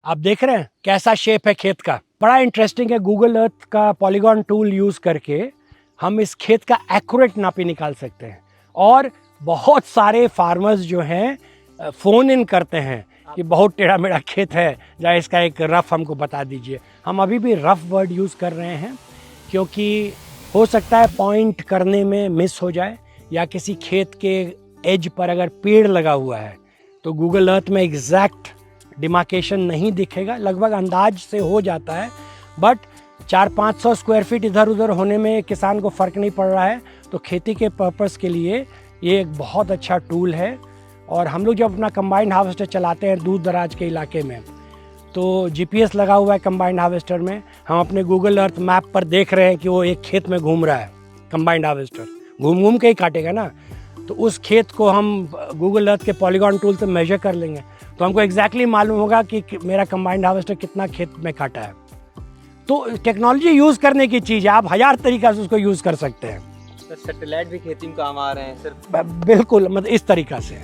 आप देख रहे हैं कैसा शेप है खेत का, बड़ा इंटरेस्टिंग है। गूगल अर्थ का पॉलीगॉन टूल यूज करके हम इस खेत का एक्यूरेट नापी निकाल सकते हैं। और बहुत सारे फार्मर्स जो हैं फ़ोन इन करते हैं कि बहुत टेढ़ा मेढ़ा खेत है, या इसका एक रफ़ हमको बता दीजिए। हम अभी भी रफ़ वर्ड यूज़ कर रहे हैं क्योंकि हो सकता है पॉइंट करने में मिस हो जाए, या किसी खेत के एज पर अगर पेड़ लगा हुआ है तो गूगल अर्थ में एग्जैक्ट डिमार्केशन नहीं दिखेगा, लगभग अंदाज से हो जाता है। बट 400-500 स्क्वायर फीट इधर उधर होने में किसान को फ़र्क नहीं पड़ रहा है, तो खेती के पर्पस के लिए ये एक बहुत अच्छा टूल है। और हम लोग जब अपना कंबाइंड हार्वेस्टर चलाते हैं दूर दराज के इलाके में, तो जीपीएस लगा हुआ है कंबाइंड हार्वेस्टर में, हम अपने गूगल अर्थ मैप पर देख रहे हैं कि वो एक खेत में घूम रहा है। कंबाइंड हार्वेस्टर घूम घूम के ही काटेगा ना, तो उस खेत को हम गूगल अर्थ के पॉलीगॉन टूल से मेजर कर लेंगे, तो हमको एग्जैक्टली मालूम होगा कि मेरा कंबाइंड हार्वेस्टर कितना खेत में काटा है। तो टेक्नोलॉजी यूज़ करने की चीज़ है, आप हज़ार तरीक़ा से उसको यूज़ कर सकते हैं। तो सैटेलाइट भी खेती में काम आ रहे हैं सिर्फ? बिल्कुल, मतलब इस तरीक़ा से।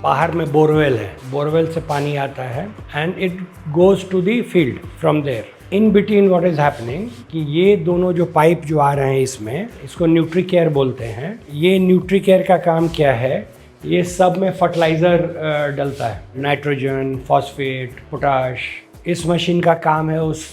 बाहर में बोरवेल है, बोरवेल से पानी आता है and it goes to the field from there. In between what is happening कि ये दोनों जो पाइप जो आ रहे हैं इसमें, इसको न्यूट्री केयर बोलते हैं। ये न्यूट्री केयर का काम क्या है, ये सब में फर्टिलाइज़र डलता है, नाइट्रोजन, फॉस्फेट, पोटाश। इस मशीन का काम है उस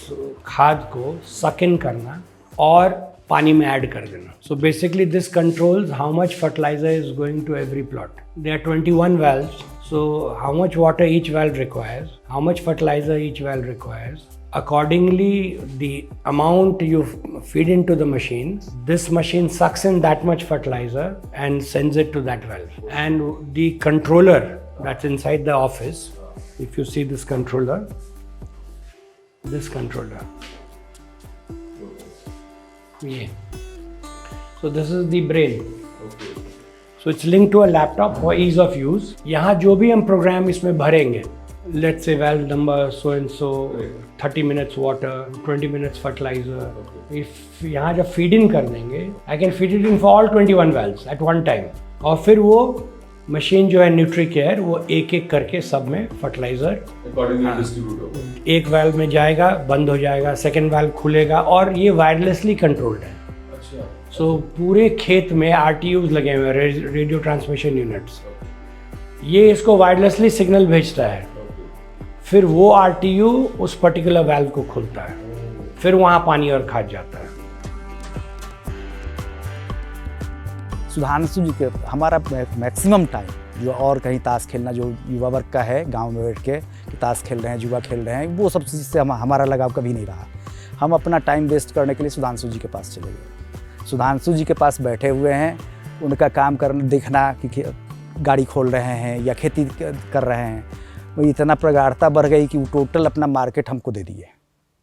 खाद को सक इन करना और पानी में ऐड कर देना। So basically this controls how much fertiliser is going to every plot. There are 21 valves, so how much water each valve requires, how much fertilizer each valve requires. Accordingly, the amount you feed into the machine, this machine sucks in that much fertilizer and sends it to that valve. And the controller that's inside the office, if you see this controller, yeah. So this is the brain. So it's linked to a laptop for ease of use. यहाँ जो भी हम programme इसमें भरेंगे, let's say valve number so and so, 30 minutes water, 20 minutes fertilizer. If यहाँ जब feed in कर देंगे, I can feed it in for all 21 valves at one time. और फिर वो मशीन जो है न्यूट्री केयर, वो एक एक करके सब में फर्टिलाइजर एक वाल्व में जाएगा, बंद हो जाएगा, सेकेंड वाल्व खुलेगा, और ये वायरलेसली कंट्रोल्ड है। सो पूरे खेत में RTUs लगे हुए हैं, रेडियो ट्रांसमिशन यूनिट्स। ये इसको वायरलेसली सिग्नल भेजता है, फिर वो RTU उस पर्टिकुलर वाल्व को खोलता है, फिर वहाँ पानी और खाद जाता है। सुधांशु जी के हमारा मैक्सिमम टाइम जो और कहीं ताश खेलना जो युवा वर्ग का है, गांव में बैठ के ताश खेल रहे हैं, जुआ खेल रहे हैं, वो सब चीज़ से हमारा लगाव कभी नहीं रहा। हम अपना टाइम वेस्ट करने के लिए सुधांशु जी के पास चले गए। सुधांशु जी के पास बैठे हुए हैं, उनका काम करना, देखना कि गाड़ी खोल रहे हैं या खेती कर रहे हैं, वो इतना प्रगाढ़ता बढ़ गई कि वो टोटल अपना मार्केट हमको दे दिए।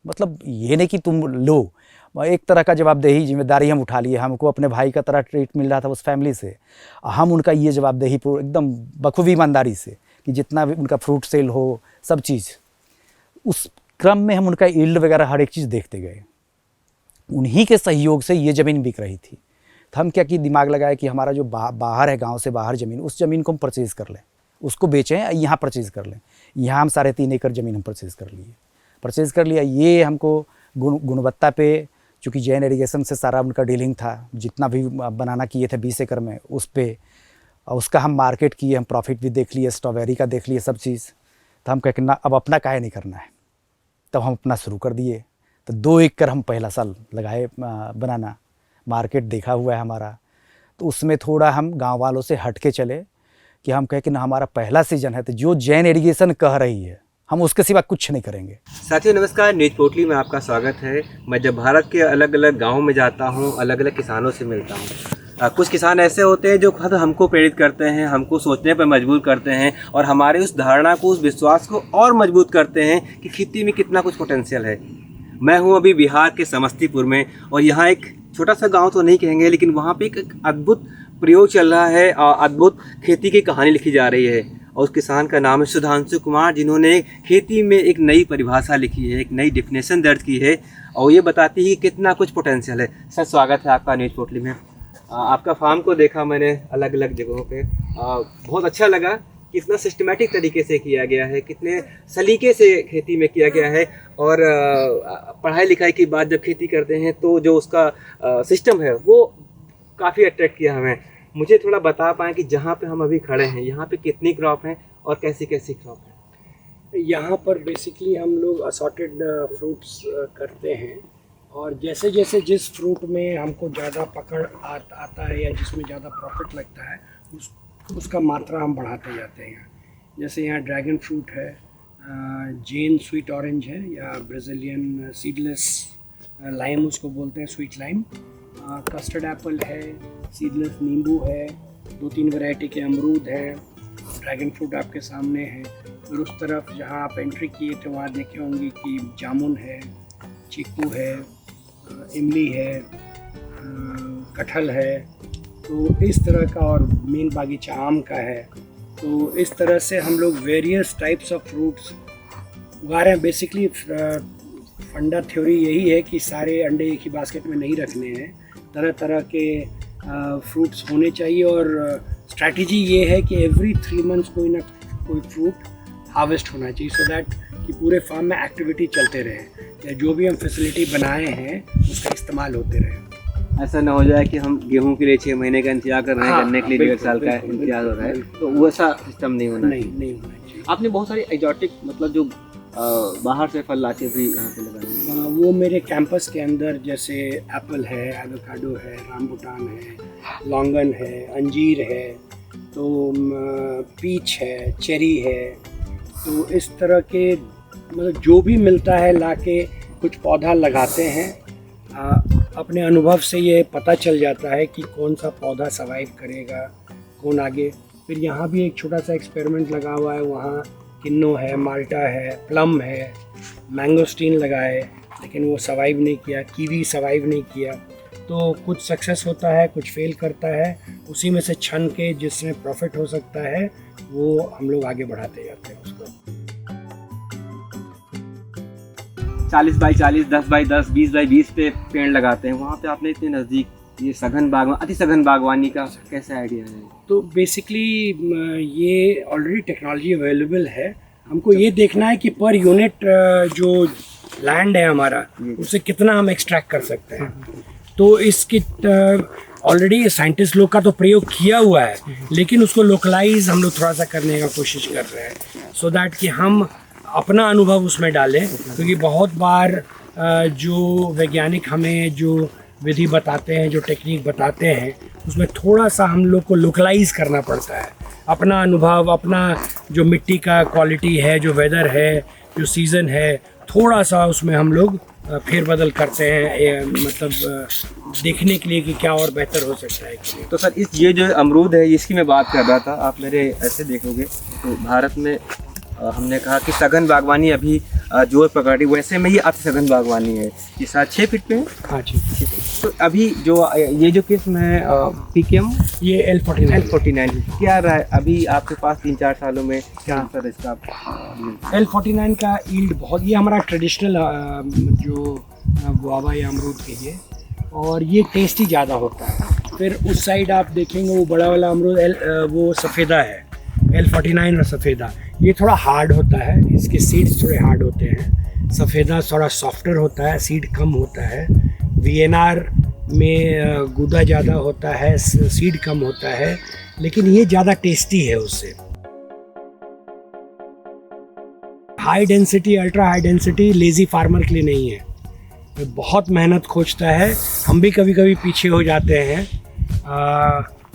मतलब ये नहीं कि तुम लो, एक तरह का जवाबदेही जिम्मेदारी हम उठा लिए। हमको अपने भाई का तरह ट्रीट मिल रहा था उस फैमिली से, हम उनका ये जवाबदेही एकदम बखूबी ईमानदारी से कि जितना भी उनका फ्रूट सेल हो, सब चीज़ उस क्रम में हम उनका यील्ड वगैरह हर एक चीज़ देखते गए। उन्हीं के सहयोग से ये ज़मीन बिक रही थी। तो हम क्या कि दिमाग लगाए कि हमारा जो बाहर है, गाँव से बाहर ज़मीन, उस ज़मीन को हम परचेज़ कर लें, उसको बेचें, यहाँ परचेज़ कर लें। यहाँ हम 3.5 एकड़ ज़मीन हम परचेज़ कर लिया। ये हमको गुणवत्ता पे, चूँकि जैन इरीगेशन से सारा उनका डीलिंग था, जितना भी बनाना किए थे 20 एकड़ में, उस पे उसका हम मार्केट किए, हम प्रॉफिट भी देख लिए, स्ट्रॉबेरी का देख लिए, सब चीज़। तो हम कहना अब अपना काहे नहीं करना है, तब हम अपना शुरू कर दिए। तो 2 एकड़ हम पहला साल लगाए बनाना, मार्केट देखा हुआ है हमारा। तो उसमें थोड़ा हम गाँव वालों से हट के चले कि हम कहें कि ना, हमारा पहला सीजन है, तो जो जैन इरीगेशन कह रही है हम उसके सिवा कुछ नहीं करेंगे। साथियों नमस्कार, न्यूज पोर्टली में आपका स्वागत है। मैं जब भारत के अलग अलग गाँव में जाता हूँ, अलग अलग किसानों से मिलता हूँ। कुछ किसान ऐसे होते हैं जो खुद हमको प्रेरित करते हैं, हमको सोचने पर मजबूर करते हैं, और हमारे उस धारणा को, उस विश्वास को और मजबूत करते हैं कि खेती में कितना कुछ पोटेंशियल है। मैं हूँ अभी बिहार के समस्तीपुर में, और यहाँ एक छोटा सा गाँव तो नहीं कहेंगे, लेकिन वहाँ पर एक अद्भुत प्रयोग चल रहा है और अद्भुत खेती की कहानी लिखी जा रही है। और उस किसान का नाम है सुधांशु कुमार, जिन्होंने खेती में एक नई परिभाषा लिखी है, एक नई डेफिनेशन दर्ज की है, और ये बताती है कि कितना कुछ पोटेंशियल है। सर स्वागत है आपका न्यूज पोर्टली में। आपका फार्म को देखा मैंने अलग अलग जगहों पे, बहुत अच्छा लगा, कितना सिस्टमेटिक तरीके से किया गया है, कितने सलीके से खेती में किया गया है। और पढ़ाई लिखाई की बात जब खेती करते हैं तो जो उसका सिस्टम है वो काफ़ी अट्रैक्ट किया हमें। मुझे थोड़ा बता पाएँ कि जहाँ पे हम अभी खड़े हैं यहाँ पे कितनी क्रॉप हैं और कैसी कैसी क्रॉप है? यहाँ पर बेसिकली हम लोग असॉर्टेड फ्रूट्स करते हैं, और जैसे जैसे जिस फ्रूट में हमको ज़्यादा पकड़ आता है या जिसमें ज़्यादा प्रॉफिट लगता है उसका मात्रा हम बढ़ाते जाते हैं। जैसे यहाँ ड्रैगन फ्रूट है, जेन स्वीट ऑरेंज है, या ब्राज़ीलियन सीडलेस लाइम उसको बोलते हैं, स्वीट लाइम, कस्टर्ड एप्पल है, सीडलेस नींबू है, 2-3 वैरायटी के अमरूद हैं, ड्रैगन फ्रूट आपके सामने है। और उस तरफ जहाँ आप एंट्री किए थे वहाँ देखे होंगे कि जामुन है, चीकू है, इमली है, कटहल है, तो इस तरह का, और मेन बागीचा आम का है। तो इस तरह से हम लोग वेरियस टाइप्स ऑफ फ्रूट्स उगा रहे हैं। बेसिकली फंडा थ्योरी यही है कि सारे अंडे एक ही बास्केट में नहीं रखने हैं, तरह तरह के फ्रूट्स होने चाहिए। और स्ट्रैटेजी ये है कि एवरी 3 मंथ्स कोई ना कोई फ्रूट हार्वेस्ट होना चाहिए, सो दैट कि पूरे फार्म में एक्टिविटी चलते रहे, या जो भी हम फैसिलिटी बनाए हैं उसका इस्तेमाल होते रहे। ऐसा ना हो जाए कि हम गेहूं के लिए 6 महीने का इंतजार कर रहे हैं, गन्ने के लिए 1.5 साल का इंतजार हो रहा है, तो वैसा सिस्टम नहीं होना नहीं होना चाहिए। आपने बहुत सारी एग्जॉटिक मतलब जो बाहर से फल लाके भी यहाँ पे लगाए हैं। वो मेरे कैंपस के अंदर जैसे एप्पल है, एवोकाडो है, रामबुटान है, लॉन्गन है, अंजीर है, तो पीच है, चेरी है, तो इस तरह के मतलब जो भी मिलता है लाके कुछ पौधा लगाते हैं। अपने अनुभव से ये पता चल जाता है कि कौन सा पौधा सर्वाइव करेगा, कौन आगे। फिर यहाँ भी एक छोटा सा एक्सपेरिमेंट लगा हुआ है, वहाँ किन्नो है, माल्टा है, प्लम है, मैंगोस्टीन लगाए, लेकिन वो सर्वाइव नहीं किया, कीवी सर्वाइव नहीं किया। तो कुछ सक्सेस होता है, कुछ फेल करता है, उसी में से छन के जिसमें प्रॉफिट हो सकता है वो हम लोग आगे बढ़ाते जाते हैं उसको। 40 बाई 40, 10 बाई 10, 20 बाई 20 पे पेड़ लगाते हैं, वहाँ पे आपने इतने नज़दीक ये सघन बागवानी, अति सघन बागवानी का कैसे आइडिया है? तो बेसिकली ये ऑलरेडी टेक्नोलॉजी अवेलेबल है। हमको ये देखना है कि पर यूनिट जो लैंड है हमारा उससे कितना हम एक्सट्रैक्ट कर सकते हैं। तो इसकी ऑलरेडी साइंटिस्ट लोग का तो प्रयोग किया हुआ है, लेकिन उसको लोकलाइज हम लोग थोड़ा सा करने का कोशिश कर रहे हैं, सो दैट कि हम अपना अनुभव उसमें डालें। क्योंकि बहुत बार जो वैज्ञानिक हमें जो विधि बताते हैं, जो टेक्निक बताते हैं, उसमें थोड़ा सा हम लोग को लोकलाइज करना पड़ता है। अपना अनुभव, अपना जो मिट्टी का क्वालिटी है, जो वेदर है, जो सीज़न है, थोड़ा सा उसमें हम लोग फेरबदल करते हैं, मतलब देखने के लिए कि क्या और बेहतर हो सकता है। तो सर ये जो अमरूद है इसकी मैं बात कर रहा था, आप मेरे ऐसे देखोगे तो भारत में हमने कहा कि सघन बागवानी अभी जोर पकड़ रही, वैसे में ये अति सघन बागवानी है। ये 7-6 फीट पे है। हाँ जी। तो अभी जो ये जो किस्म है PKM, ये L49 क्या रहा है अभी आपके पास 3-4 सालों में, क्या सर इसका? L49 का यील्ड बहुत, ये हमारा ट्रेडिशनल जो गुआवा या अमरूद कहिए, और ये टेस्टी ज़्यादा होता है। फिर उस साइड आप देखेंगे वो बड़ा वाला अमरूद वो सफ़ेदा है, L49 और सफ़ेदा, ये थोड़ा हार्ड होता है, इसके सीड्स थोड़े हार्ड होते हैं। सफ़ेदा थोड़ा सॉफ्टर होता है, सीड कम होता है। VNR में गूदा ज़्यादा होता है, सीड कम होता है, लेकिन ये ज़्यादा टेस्टी है उससे। High density, ultra high density lazy farmer के लिए नहीं है, ये बहुत मेहनत खोजता है। हम भी कभी कभी पीछे हो जाते हैं।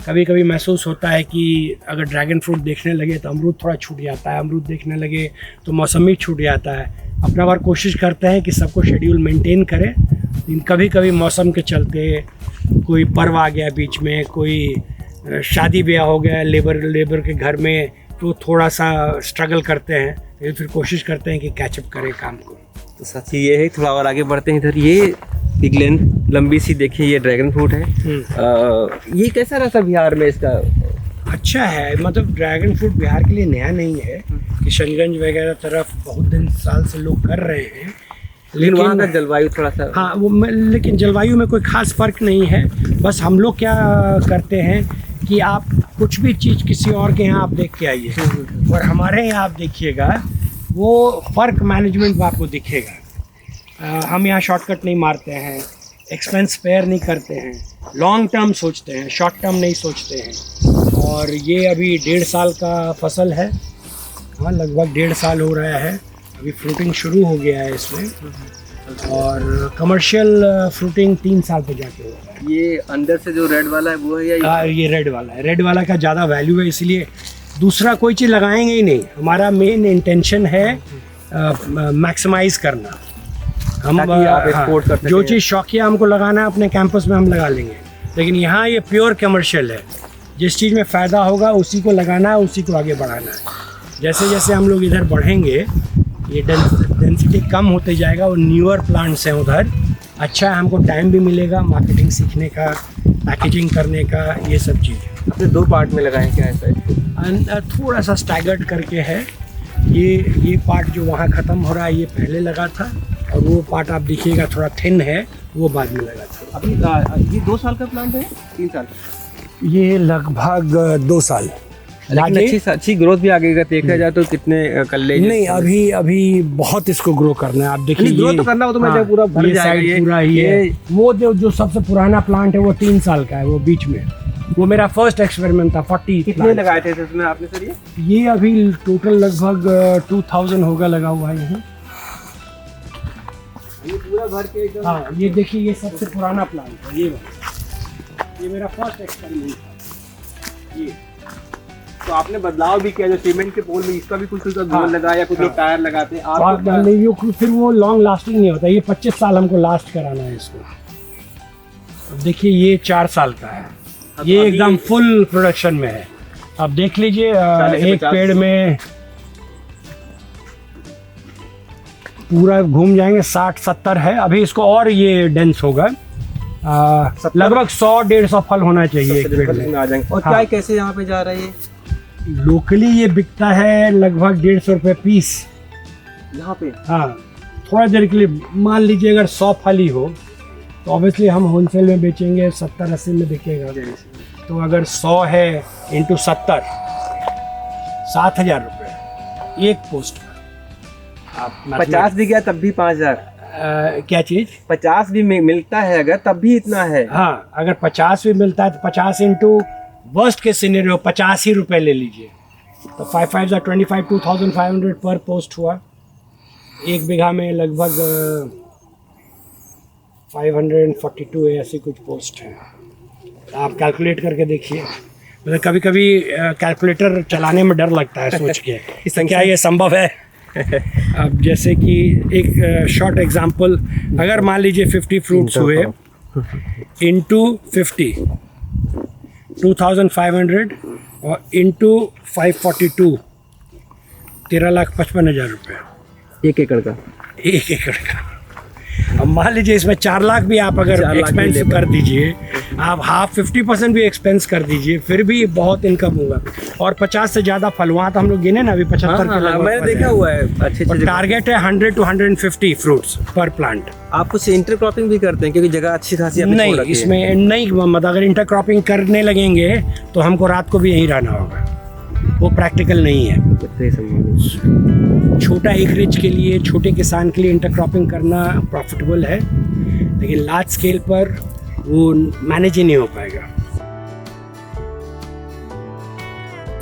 कभी कभी महसूस होता है कि अगर ड्रैगन फ्रूट देखने लगे तो अमरूद थोड़ा छूट जाता है, अमरूद देखने लगे तो मौसमी छूट जाता है। अपना बार कोशिश करते हैं कि सबको शेड्यूल मेंटेन करें, लेकिन कभी कभी मौसम के चलते कोई पर्व आ गया बीच में, कोई शादी ब्याह हो गया लेबर के घर में, तो थोड़ा सा स्ट्रगल करते हैं, लेकिन फिर कोशिश करते हैं कि कैचअप करें काम को। तो सच ये है, थोड़ा और आगे बढ़ते हैं। इधर ये पिगलेन लंबी सी देखिए, ये ड्रैगन फ्रूट है। ये कैसा रहता बिहार में इसका? अच्छा है, मतलब ड्रैगन फ्रूट बिहार के लिए नया नहीं है। किशनगंज वगैरह तरफ बहुत दिन साल से लोग कर रहे हैं, लेकिन वहाँ का जलवायु थोड़ा सा, हाँ वो, लेकिन जलवायु में कोई खास फर्क नहीं है। बस हम लोग क्या करते हैं कि आप कुछ भी चीज़ किसी और के यहाँ आप देख के आइए और हमारे यहाँ आप देखिएगा, वो फ़र्क मैनेजमेंट आपको दिखेगा। हम यहाँ शॉर्टकट नहीं मारते हैं, एक्सपेंस स्पेयर नहीं करते हैं, लॉन्ग टर्म सोचते हैं, शॉर्ट टर्म नहीं सोचते हैं। और ये अभी 1.5 साल का फसल है, हाँ लगभग 1.5 साल हो रहा है, अभी फ्रूटिंग शुरू हो गया है इसमें, और कमर्शियल फ्रूटिंग 3 साल पे जाके होता है। ये अंदर से जो रेड वाला है वो है या ये रेड वाला है, रेड वाला का ज़्यादा वैल्यू है, इसलिए दूसरा कोई चीज़ लगाएंगे ही नहीं। हमारा मेन इंटेंशन है मैक्सिमाइज करना। हम ताकि आप export कर सकें। जो चीज़ शौकिया हमको लगाना है अपने कैंपस में हम लगा लेंगे, लेकिन यहाँ ये प्योर कमर्शियल है। जिस चीज़ में फ़ायदा होगा उसी को लगाना है, उसी को आगे बढ़ाना है। जैसे जैसे हम लोग इधर बढ़ेंगे ये डेंसिटी कम होते जाएगा और न्यूअर प्लांट्स हैं उधर, अच्छा है, हमको टाइम भी मिलेगा मार्केटिंग सीखने का, पैकेजिंग करने का, ये सब चीज़। आपने 2 पार्ट में लगाए क्या ऐसा इसको? थोड़ा सा स्टैगर्ड करके है। ये पार्ट जो वहाँ ख़त्म हो रहा है ये पहले लगा था, और वो पार्ट आप देखिएगा थोड़ा थिन है, वो बाद में लगा था। अभी ये 2 साल का प्लांट है, 3 साल? ये लगभग 2 साल। लेकिन अच्छी ग्रोथ भी आगे का देखा जाए तो कितने कल्ले? नहीं, अभी बहुत इसको ग्रो करना है। आप देखिए ग्रो तो करना हो तो मैं पूरा भर ये जाएगा साइड पूरा ये वो जो सबसे पुराना प्लांट है वो 3 साल का है, वो बीच में, वो मेरा फर्स्ट एक्सपेरिमेंट था। 40 कितने लगाए थे इसमें आपने सर? ये अभी टोटल लगभग 2000 होगा लगा हुआ है यहाँ। ये पूरा भर के एकदम। हाँ, ये देखिए ये सबसे पुराना प्लांट है, ये मेरा फर्स्ट एक्सपेरिमेंट था ये। तो आपने बदलाव भी किया, जो सीमेंट के पोल में इसका भी कुछ गोल लगा या कुछ लोग टायर लगाते हैं आप, फिर वो लॉन्ग लास्टिंग नहीं होता। ये 25 साल हमको लास्ट कराना है इसको। अब देखिए ये 4 साल का है, ये एकदम फुल प्रोडक्शन में है। अब देख लीजिए एक पेड़ में पूरा घूम जाएंगे, 60-70 है अभी, इसको और ये डेंस होगा। लगभग 100-150 फल होना चाहिए एक पेड़ में आ जाएंगे। और क्या कैसे यहाँ पे जा रही है? लोकली ये बिकता है लगभग 150 रुपये पीस यहाँ पे। हाँ, थोड़ा देर के लिए, मान लीजिए अगर 100 फल ही हो तो ऑब्वियसली हम होलसेल में बेचेंगे, 70-80 में बिकेगा। तो अगर 100 है इंटू 70, 7,000 रुपये एक पोस्ट का। आप 50 भी गया तब भी 5,000। क्या चीज़? 50 भी मिलता है अगर तब भी इतना है। हाँ, अगर 50 भी मिलता है तो 50 इंटू वर्स्ट के सिनेरियो 50 ही रुपये ले लीजिए, तो 5 5 25, 2,500 पर पोस्ट हुआ। एक बीघा में लगभग 542 ऐसी कुछ पोस्ट है। आप कैलकुलेट करके देखिए। मतलब कभी कभी कैलकुलेटर चलाने में डर लगता है सोच के कि क्या ये संभव है। अब जैसे कि एक शॉर्ट एग्जांपल, अगर मान लीजिए 50 फ्रूट्स हुए इंटू 50, 2,500 और इंटू 542, 13,55,000 रुपये 1 एकड़ का। 1 एकड़ का। अब मान लीजिए इसमें 4 लाख भी आप अगर एक्सपेंस कर दीजिए, आप हाफ 50% भी एक्सपेंस कर दीजिए, फिर भी बहुत इनकम होगा। और 50 से ज़्यादा फल, वहाँ तो हम लोग गिने ना अभी 75 के लगभग मैंने देखा हुआ है। अच्छे टारगेट है 100 to 150 फ्रूट्स पर प्लांट। आप कुछ इंटरक्रॉपिंग भी करते हैं क्योंकि जगह अच्छी खासी नहीं, इसमें नहीं, मतलब अगर इंटरक्रॉपिंग करने लगेंगे तो हमको रात को भी यहीं रहना होगा, वो प्रैक्टिकल नहीं है। छोटा एकरेज के लिए, छोटे किसान के लिए इंटरक्रॉपिंग करना प्रॉफिटेबल है, लेकिन लार्ज स्केल पर वो मैनेज ही नहीं हो पाएगा।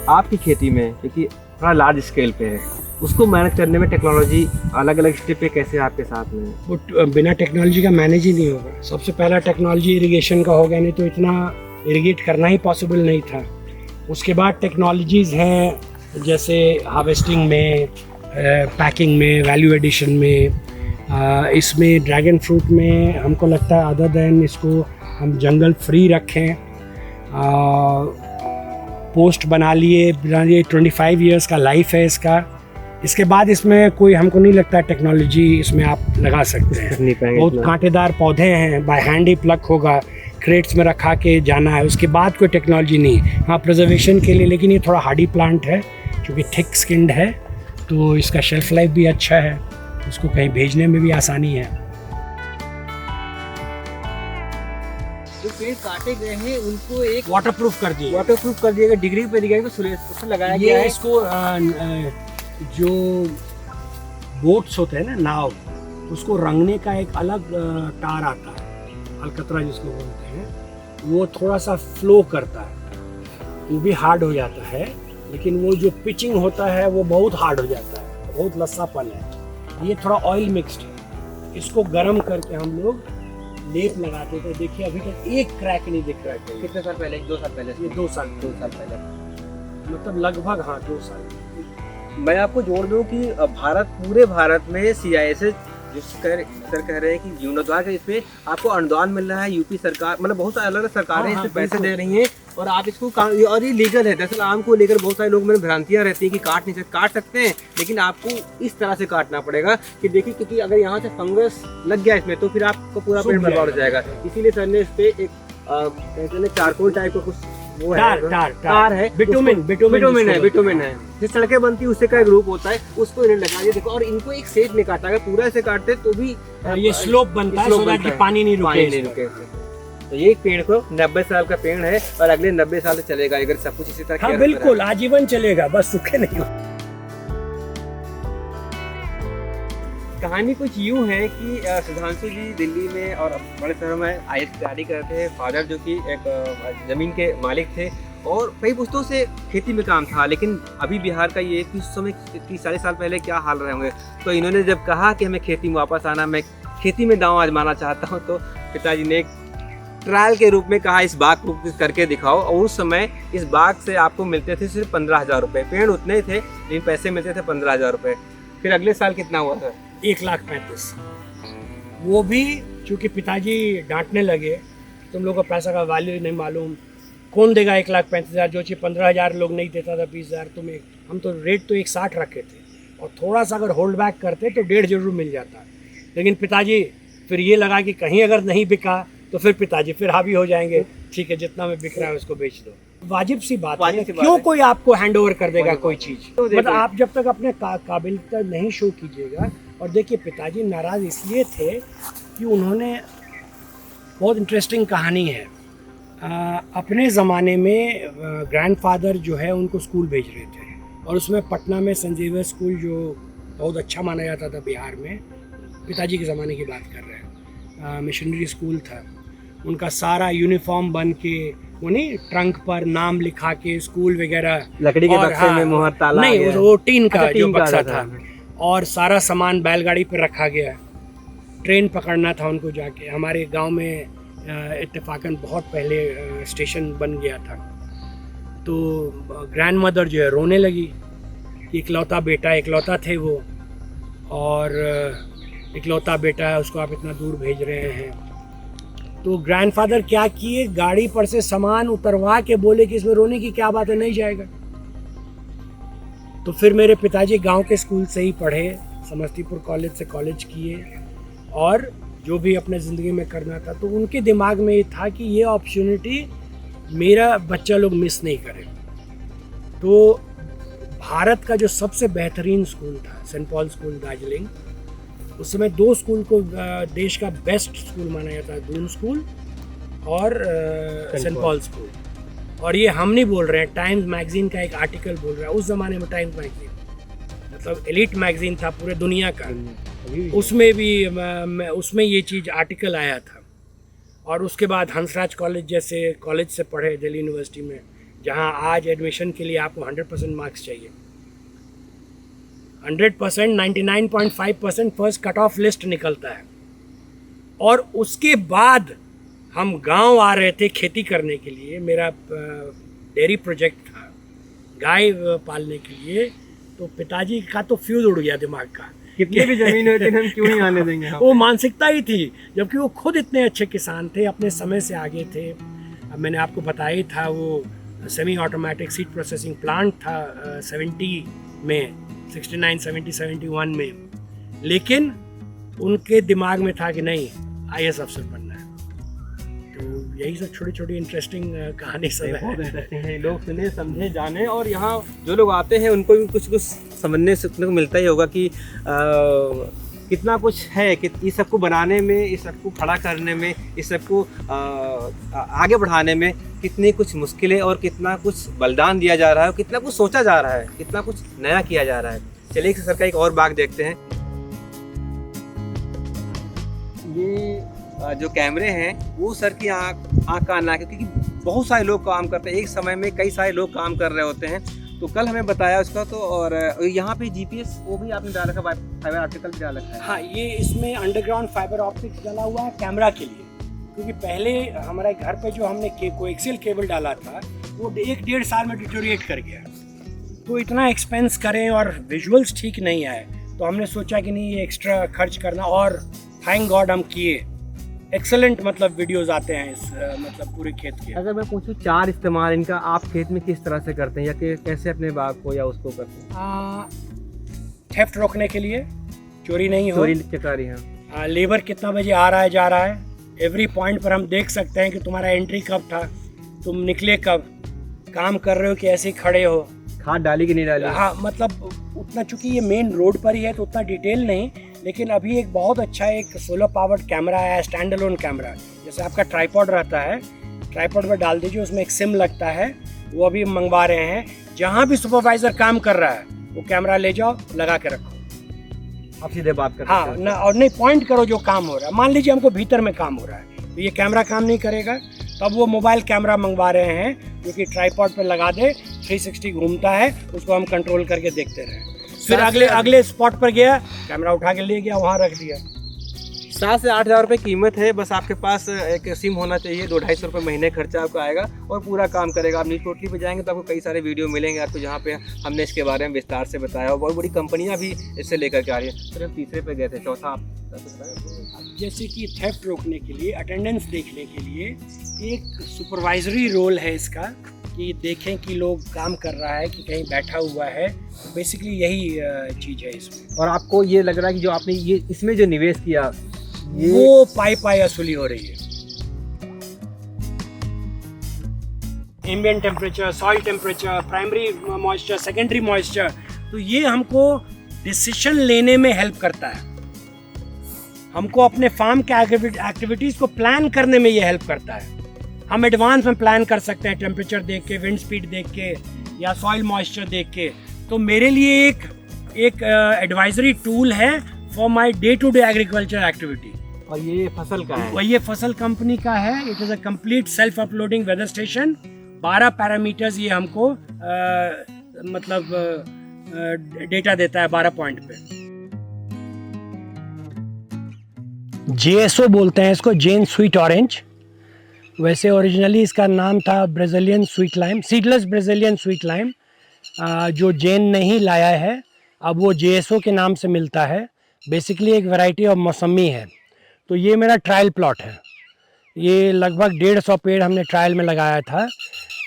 आपकी खेती में क्योंकि थोड़ा लार्ज स्केल पे है, उसको मैनेज करने में टेक्नोलॉजी अलग अलग स्टेप पे कैसे आपके साथ में? वो बिना टेक्नोलॉजी का मैनेज ही नहीं होगा। सबसे पहला टेक्नोलॉजी इरिगेशन का हो गया, नहीं तो इतना इरिगेट करना ही पॉसिबल नहीं था। उसके बाद टेक्नोलॉजीज़ हैं जैसे हार्वेस्टिंग में, पैकिंग में, वैल्यू एडिशन में। इसमें ड्रैगन फ्रूट में हमको लगता है अदर देन इसको हम जंगल फ्री रखें, पोस्ट बना लिए, 25 इयर्स का लाइफ है इसका। इसके बाद इसमें कोई हमको नहीं लगता टेक्नोलॉजी इसमें आप लगा सकते हैं। बहुत कांटेदार पौधे हैं, बाय हैंड ही प्लग होगा, क्रेट्स में रखा के जाना है, उसके बाद कोई टेक्नोलॉजी नहीं। हाँ, प्रिजर्वेशन के लिए, लेकिन ये थोड़ा हार्डी प्लांट है क्योंकि थिक स्किन्ड है, तो इसका शेल्फ लाइफ भी अच्छा है, इसको कहीं भेजने में भी आसानी है। पेड़ काटे गए हैं उनको एक वाटर प्रूफ कर दिए, वाटरप्रूफ कर दिया गया, डिग्री पे दिया गया, उसमें लगाया गया ये है। इसको जो बोट्स होते हैं ना, नाव, उसको रंगने का एक अलग तार आता है, अलकतरा जिसको बोलते हैं, वो थोड़ा सा फ्लो करता है, वो भी हार्ड हो जाता है, लेकिन वो जो पिचिंग होता है वो बहुत हार्ड हो जाता है, बहुत लस्सापन है। ये थोड़ा ऑयल मिक्स्ड है, इसको गर्म करके हम लोग लेप लगाते थे। देखिए अभी तक एक क्रैक नहीं दिख रहा है कहीं। कितने साल पहले? 2 साल पहले। ये 2 साल 2 साल पहले। मतलब लगभग, हाँ 2 साल। मैं आपको जोड़ दूं कि पूरे भारत में CISH जो सर कह रहे हैं कि जीर्णोद्धार के इसमें आपको अनुदान मिल रहा है। यूपी सरकार, मतलब बहुत सारी अलग अलग सरकारें हाँ, इसमें पैसे बिल्कुल। दे रही हैं और आप इसको और ये लीगल है। दरअसल आम को लेकर बहुत सारे लोग में भ्रांतियां रहती हैं कि काट सकते हैं, लेकिन आपको इस तरह से काटना पड़ेगा कि देखिए, क्योंकि अगर यहाँ से फंगस लग गया इसमें तो फिर आपको पूरा पेड़ बर्बाद हो जाएगा। इसीलिए सर ने इस पे एक कहते हैं चारकोल टाइप का कुछ वो तार है, बिटुमेन है। जिस सड़कें बनती है उससे का एक ग्रुप होता है, उसको इन्हें लगा दिया। देखो, और इनको एक सेट नहीं काटा, अगर पूरा ऐसे काटते तो भी ये स्लोप बनता है, so that कि पानी नहीं रुके। तो ये एक पेड़ को 90 साल का पेड़ है और अगले 90 साल से चलेगा अगर सब कुछ इसी तरह हाँ किया बिल्कुल, आजीवन चलेगा, बस सूखे नहीं हो। कहानी कुछ यूँ है कि सुधांशु जी दिल्ली में और बड़े शहरों में IAS की तैयारी करते हैं। फादर जो कि एक ज़मीन के मालिक थे और कई पुश्तों से खेती में काम था, लेकिन अभी बिहार का ये कुछ समय 30-40 साल पहले क्या हाल रहे होंगे। तो इन्होंने जब कहा कि हमें खेती में वापस आना, मैं खेती में दांव आजमाना चाहता हूँ, तो पिताजी ने एक ट्रायल के रूप में कहा इस बाग को करके दिखाओ। और उस समय इस बाग से आपको मिलते थे सिर्फ 15,000 रुपये। पेड़ उतने ही थे लेकिन पैसे मिलते थे 15,000 रुपये। फिर अगले साल कितना हुआ था? 1,35,000। वो भी चूंकि पिताजी डांटने लगे, तुम लोगों को पैसा का वैल्यू नहीं मालूम, कौन देगा 1,35,000, जो चीज़ 15,000 लोग नहीं देता था, 20,000 तुम्हें। हम तो रेट तो 1,60 रखे थे और थोड़ा सा अगर होल्ड बैक करते तो 1.5 जरूर मिल जाता। लेकिन पिताजी फिर ये लगा कि कहीं अगर नहीं बिका तो फिर पिताजी फिर हावी हो जाएंगे, ठीक है जितना में बिक रहा है उसको बेच दो। वाजिब सी बात है, क्यों कोई आपको हैंड ओवर कर देगा कोई चीज़। मतलब आप जब तक अपने काबिलियत नहीं शो कीजिएगा। और देखिए पिताजी नाराज़ इसलिए थे कि उन्होंने, बहुत इंटरेस्टिंग कहानी है, अपने ज़माने में ग्रैंडफादर जो है उनको स्कूल भेज रहे थे और उसमें पटना में सेंट ज़ेवियर स्कूल जो बहुत अच्छा माना जाता था बिहार में, पिताजी के ज़माने की बात कर रहे हैं, मिशनरी स्कूल था। उनका सारा यूनिफॉर्म बन के, वो नहीं ट्रंक पर नाम लिखा के स्कूल वगैरह, लकड़ी के बक्से में मोहर ताला, नहीं वो टीन का अच्छा, जो टीन का बक्सा था। और सारा सामान बैलगाड़ी पर रखा गया। ट्रेन पकड़ना था उनको जाके। हमारे गांव में इत्तेफाकन बहुत पहले स्टेशन बन गया था। तो ग्रैंड मदर जो है रोने लगी कि इकलौता थे वो, और इकलौता बेटा है, उसको आप इतना दूर भेज रहे हैं। तो ग्रैंडफादर क्या किए, गाड़ी पर से सामान उतरवा के बोले कि इसमें रोने की क्या बात है, नहीं जाएगा। तो फिर मेरे पिताजी गांव के स्कूल से ही पढ़े, समस्तीपुर कॉलेज से कॉलेज किए और जो भी अपने ज़िंदगी में करना था, तो उनके दिमाग में ये था कि ये अपॉर्चुनिटी मेरा बच्चा लोग मिस नहीं करे। तो भारत का जो सबसे बेहतरीन स्कूल था सेंट पॉल स्कूल दार्जिलिंग, उस समय 2 स्कूल को देश का बेस्ट स्कूल माना जाता है, दून स्कूल और सेंट पॉल स्कूल। और ये हम नहीं बोल रहे हैं, टाइम्स मैगजीन का एक आर्टिकल बोल रहा है। उस ज़माने में टाइम्स मैगजीन मतलब एलिट मैगजीन था पूरे दुनिया का, उसमें भी उसमें ये चीज़ आर्टिकल आया था। और उसके बाद हंसराज कॉलेज जैसे कॉलेज से पढ़े दिल्ली यूनिवर्सिटी में, जहाँ आज एडमिशन के लिए आपको 100% मार्क्स चाहिए। 100%, 99.5% फर्स्ट कट ऑफ लिस्ट निकलता है। और उसके बाद हम गांव आ रहे थे खेती करने के लिए, मेरा डेयरी प्रोजेक्ट था गाय पालने के लिए। तो पिताजी का तो फ्यूज उड़ गया दिमाग का, कितनी भी जमीन होती है हम क्यों नहीं आने देंगे। वो मानसिकता ही थी, जबकि वो खुद इतने अच्छे किसान थे, अपने समय से आगे थे। अब मैंने आपको बताया ही था, वो semi automatic seed processing plant था 70 में, 69, 70, 71 में। लेकिन उनके दिमाग में था कि नहीं IAS अफसर बनना है। तो यही सब छोटी छोटी इंटरेस्टिंग कहानी सब है। लोग सुने समझे जाने, और यहाँ जो लोग आते हैं उनको भी कुछ समझने सीखने को मिलता ही होगा कि कितना कुछ है कि इस सबको बनाने में, इस सबको खड़ा करने में, इस सबको आगे बढ़ाने में कितनी कुछ मुश्किलें और कितना कुछ बलिदान दिया जा रहा है, कितना कुछ सोचा जा रहा है, कितना कुछ नया किया जा रहा है। चलिए सर का एक और बाग देखते हैं। ये जो कैमरे हैं वो सर की आँख का अन्ना है, क्योंकि बहुत सारे लोग काम करते हैं, एक समय में कई सारे लोग काम कर रहे होते हैं। तो कल हमें बताया उसका, तो और यहाँ पे जीपीएस वो भी आपने डाला रखा, फाइबर ऑप्टिकल भी डाला है। हाँ, ये इसमें अंडरग्राउंड फाइबर ऑप्टिक्स डाला हुआ है कैमरा के लिए, क्योंकि पहले हमारे घर पे जो हमने कोएक्सियल केबल डाला था वो 1-1.5 साल में डिटोरिएट कर गया। तो इतना एक्सपेंस करें और विजुअल्स ठीक नहीं आए, तो हमने सोचा कि नहीं, ये एक्स्ट्रा खर्च करना, और थैंक गॉड हम किए। एक्सेलेंट मतलब वीडियोस आते हैं इस मतलब पूरे खेत के। अगर मैं पूछूं 4 इस्तेमाल इनका आप खेत में किस तरह से करते हैं, या कि कैसे अपने बाग को या उसको करते हैं? थेफ्ट रोकने के लिए, चोरी नहीं हो, चोरी चकारी है। लेबर कितना बजे आ रहा है जा रहा है, एवरी पॉइंट पर हम देख सकते हैं कि तुम्हारा एंट्री कब था, तुम निकले कब, काम कर रहे हो कि ऐसे ही खड़े हो, खाद डाली कि नहीं डाली। हाँ, मतलब उतना, चूंकि ये मेन रोड पर ही है तो उतना डिटेल नहीं, लेकिन अभी एक बहुत अच्छा एक सोलर पावर्ड कैमरा है, स्टैंड अलोन कैमरा। जैसे आपका ट्राइपॉड रहता है, ट्राइपॉड पर डाल दीजिए, उसमें एक सिम लगता है, वो अभी मंगवा रहे हैं। जहाँ भी सुपरवाइजर काम कर रहा है वो कैमरा ले जाओ, लगा के रखो, आप सीधे बात करते हाँ ना, और नहीं पॉइंट करो जो काम हो रहा है। मान लीजिए हमको भीतर में काम हो रहा है, तो ये कैमरा काम नहीं करेगा, तब वो मोबाइल कैमरा मंगवा रहे हैं जो कि ट्राइपॉड पर लगा दे, 360 घूमता है, उसको हम कंट्रोल करके देखते रहे। फिर अगले स्पॉट पर गया, कैमरा उठा के ले गया, वहाँ रख दिया। 7 से 8 हज़ार रुपये कीमत है। बस आपके पास एक सिम होना चाहिए, 200-250 रुपये महीने खर्चा आपका आएगा और पूरा काम करेगा। आप न्यूज़ पोर्टली पे जाएंगे तो आपको कई सारे वीडियो मिलेंगे आपको, जहाँ पे हमने इसके बारे में विस्तार से बताया, और बहुत बड़ी कंपनियाँ भी इससे लेकर के आ रही हैं। फिर हम तीसरे पे गए थे, चौथा आप जैसे कि थेफ्ट रोकने के लिए, अटेंडेंस देखने के लिए एक सुपरवाइजरी रोल है इसका, कि देखें कि लोग काम कर रहा है कि कहीं बैठा हुआ है। बेसिकली यही चीज़ है इसमें। और आपको ये लग रहा है कि जो आपने ये इसमें जो निवेश किया वो पाई असुली हो रही है। Ambient temperature, soil temperature, primary moisture, secondary moisture, तो ये हमको डिसीजन लेने में हेल्प करता है। हमको अपने फार्म के एक्टिविटीज़ को प्लान करने में ये हेल्प करता है। हम एडवांस में प्लान कर सकते हैं, टेम्परेचर देख के, विंड स्पीड देख के, या सॉइल मॉइस्चर देख के। तो मेरे लिए एक एडवाइजरी टूल है for my day to day agriculture activity. और ये फसल का है? ये फसल कंपनी का है। It is a complete self uploading weather station. 12 parameters ये हमको डेटा देता है 12 पॉइंट पे। JSO बोलते हैं इसको, जेन स्वीट ऑरेंज। वैसे ओरिजिनली इसका नाम था Brazilian sweet lime, seedless Brazilian sweet lime, जो जेन ने ही लाया है, अब वो JSO के नाम से मिलता है। बेसिकली एक वैरायटी ऑफ मौसमी है। तो ये मेरा ट्रायल प्लॉट है। ये लगभग 150 पेड़ हमने ट्रायल में लगाया था।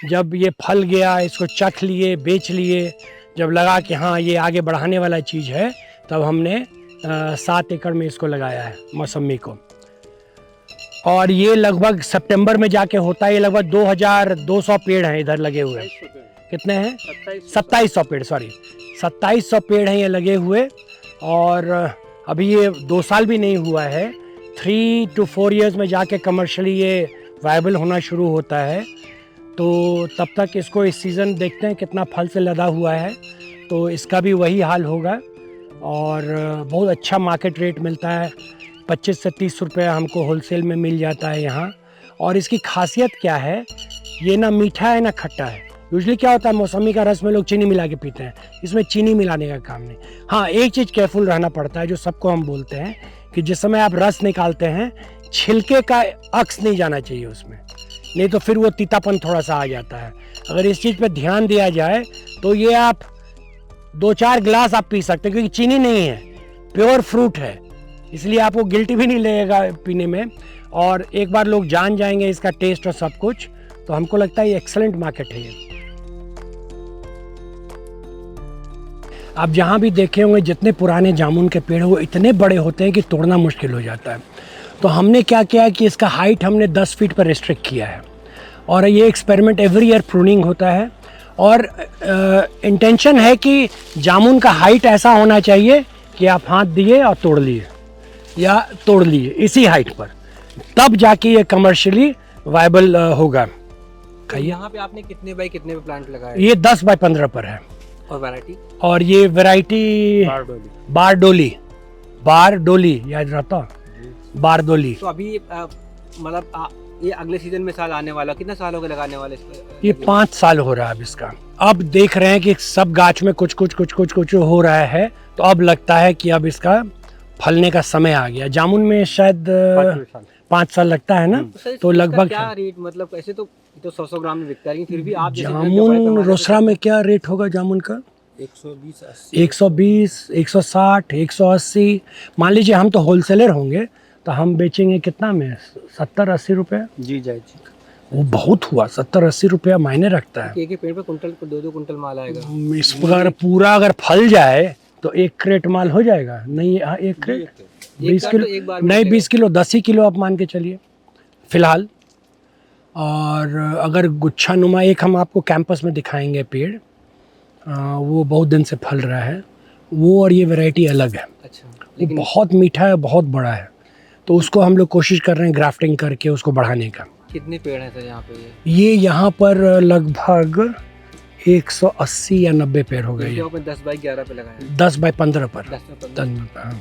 जब ये फल गया, इसको चख लिए, बेच लिए, जब लगा कि हाँ ये आगे बढ़ाने वाला चीज़ है, तब हमने 7 एकड़ में इसको लगाया है मौसमी को। और ये लगभग सितंबर में जाके होता है। ये लगभग 2200 पेड़ हैं इधर लगे हुए। कितने हैं? 2700 पेड़, सॉरी 2700 पेड़ हैं ये लगे हुए। और अभी ये 2 साल भी नहीं हुआ है। 3 to 4 years में जाके कमर्शियली ये वायबल होना शुरू होता है। तो तब तक इसको इस सीज़न देखते हैं कितना फल से लदा हुआ है। तो इसका भी वही हाल होगा। और बहुत अच्छा मार्केट रेट मिलता है, 25 से 30 रुपये हमको होलसेल में मिल जाता है यहाँ। और इसकी खासियत क्या है, ये ना मीठा है ना खट्टा है। यूजुअली क्या होता है, मौसमी का रस में लोग चीनी मिला के पीते हैं, इसमें चीनी मिलाने का काम नहीं। हाँ, एक चीज़ केयरफुल रहना पड़ता है, जो सबको हम बोलते हैं कि जिस समय आप रस निकालते हैं, छिलके का अक्स नहीं जाना चाहिए उसमें, नहीं तो फिर वो तीतापन थोड़ा सा आ जाता है। अगर इस चीज़ पर ध्यान दिया जाए तो ये आप 2-4 गिलास आप पी सकते हैं, क्योंकि चीनी नहीं है, प्योर फ्रूट है, इसलिए आपको गिल्टी भी नहीं लगेगा पीने में। और एक बार लोग जान जाएंगे इसका टेस्ट और सब कुछ, तो हमको लगता है ये एक्सेलेंट मार्केट है ये। आप जहाँ भी देखे होंगे, जितने पुराने जामुन के पेड़ वो इतने बड़े होते हैं कि तोड़ना मुश्किल हो जाता है। तो हमने क्या किया कि इसका हाइट हमने 10 फीट पर रिस्ट्रिक्ट किया है। और ये एक्सपेरिमेंट एवरी ईयर प्रूनिंग होता है। और इंटेंशन है कि जामुन का हाइट ऐसा होना चाहिए कि आप हाथ दिए और तोड़ लिए। या तोड़ लिए इसी हाइट पर, तब जाके ये कमर्शियली वायबल होगा। तो यहाँ पे आपने कितने बाई कितने पे प्लांट लगाए? ये 10 बाय 15 पर है। और वैरायटी? और ये वैरायटी बारडोली याद रहता, बारडोली। तो अभी मतलब ये अगले सीजन में साल आने वाला, कितना साल हो गए लगाने वाले इसको? ये 5 साल हो रहा है अब इसका। अब देख रहे हैं कि सब गाछ में कुछ हो रहा है, तो अब लगता है कि अब इसका फलने का समय आ गया। जामुन में शायद 5 साल लगता है ना, तो लगभग क्या रेट, मतलब ऐसे तो 100 ग्राम में बिकता है, फिर भी आप जामुन रोसड़ा में क्या रेट होगा जामुन का? 120, 160, 180। मान लीजिए हम तो होलसेलर होंगे तो हम बेचेंगे कितना में? 70-80 रुपये। जी जी। वो बहुत हुआ, 70-80 रुपया मायने रखता है। एक पेड़ पे कुंटल 2-2 कुंटल माल आएगा। इस प्रकार पूरा अगर फल जाए तो 1 क्रेट माल हो जाएगा। नहीं, 1 क्रेट 20 किलो नहीं, 20 किलो 10 ही किलो आप मान के चलिए फिलहाल। और अगर गुच्छा नुमा एक हम आपको कैंपस में दिखाएंगे पेड़, वो बहुत दिन से फल रहा है वो, और ये वैरायटी अलग है। अच्छा, वो बहुत मीठा है, बहुत बड़ा है, तो उसको हम लोग कोशिश कर रहे हैं ग्राफ्टिंग करके उसको बढ़ाने का। कितने पेड़ हैं सर यहाँ पे? ये यहाँ पर लगभग 180 या 90 पेड़ हो गए। 10 बाई 11 पे लगाए, 10 बाय 15 पर। 10 बाई 15।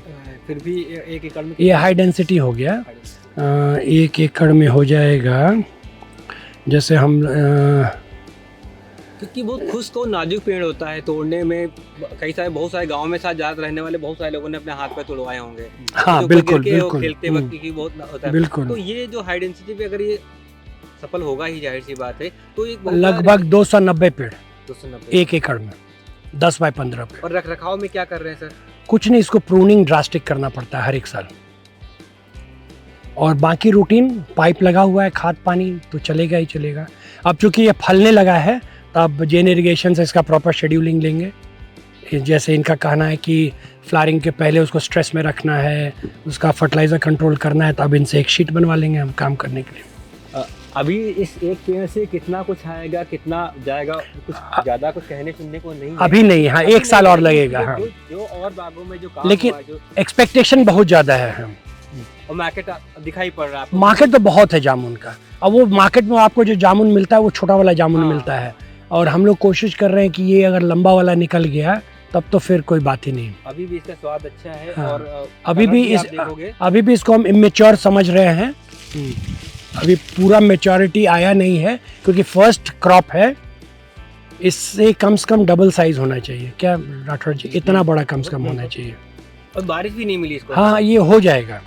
फिर भी 1 एकड़ में ये हाई डेंसिटी हो गया। 1 एकड़ में हो जाएगा जैसे हम क्योंकि बहुत खुश्क और नाजुक पेड़ होता है तोड़ने में। बहुत सारे गांव में साथ ज्यादा रहने वाले बहुत सारे लोगों ने अपने हाथ पे तोड़वाए होंगे। हाँ, तो बिल्कुल खेलते वक्त की बहुत होता है। बिल्कुल। तो ये जो हाई डेंसिटी पे अगर ये सफल होगा ही, जाहिर सी बात है, तो एक लगभग 290 पेड़ 290 1 एकड़ में 10 बाय 15 पेड़। और रख रखाव में क्या कर रहे हैं सर? कुछ नहीं, इसको प्रूनिंग ड्रास्टिक करना पड़ता है हर एक साल, और बाकी रूटीन पाइप लगा हुआ है, खाद पानी तो चलेगा ही चलेगा। अब चूंकि ये फलने लगा है तब जेन इरिगेशन से इसका प्रॉपर शेड्यूलिंग लेंगे। जैसे इनका कहना है कि फ्लावरिंग के पहले उसको स्ट्रेस में रखना है, उसका फर्टिलाइज़र कंट्रोल करना है, तब इनसे एक शीट बनवा लेंगे हम काम करने के लिए। अभी इस एक पेड़ से कितना कुछ आएगा, कितना जाएगा, कुछ ज़्यादा कुछ कहने सुनने को नहीं है। अभी नहीं, हाँ 1 साल और लगेगा। हाँ, जो और बागों में जो काम लेकिन हुआ, जो एक्सपेक्टेशन बहुत ज़्यादा है। और मार्केट दिखाई पड़ रहा है। मार्केट तो बहुत है जामुन का। अब वो मार्केट में आपको जो जामुन मिलता है वो छोटा वाला जामुन मिलता है, और हम लोग कोशिश कर रहे हैं कि ये अगर लंबा वाला निकल गया तब तो फिर कोई बात ही नहीं। अभी भी इसका स्वाद अच्छा है। हाँ, और अभी भी इसको हम इमेच्योर समझ रहे हैं। अभी पूरा मेच्योरिटी आया नहीं है क्योंकि फर्स्ट क्रॉप है। इससे कम से कम डबल साइज होना चाहिए। क्या राठौर जी, इतना बड़ा कम से कम होना चाहिए। और बारिश भी नहीं मिली इसको। हाँ, ये हो जाएगा।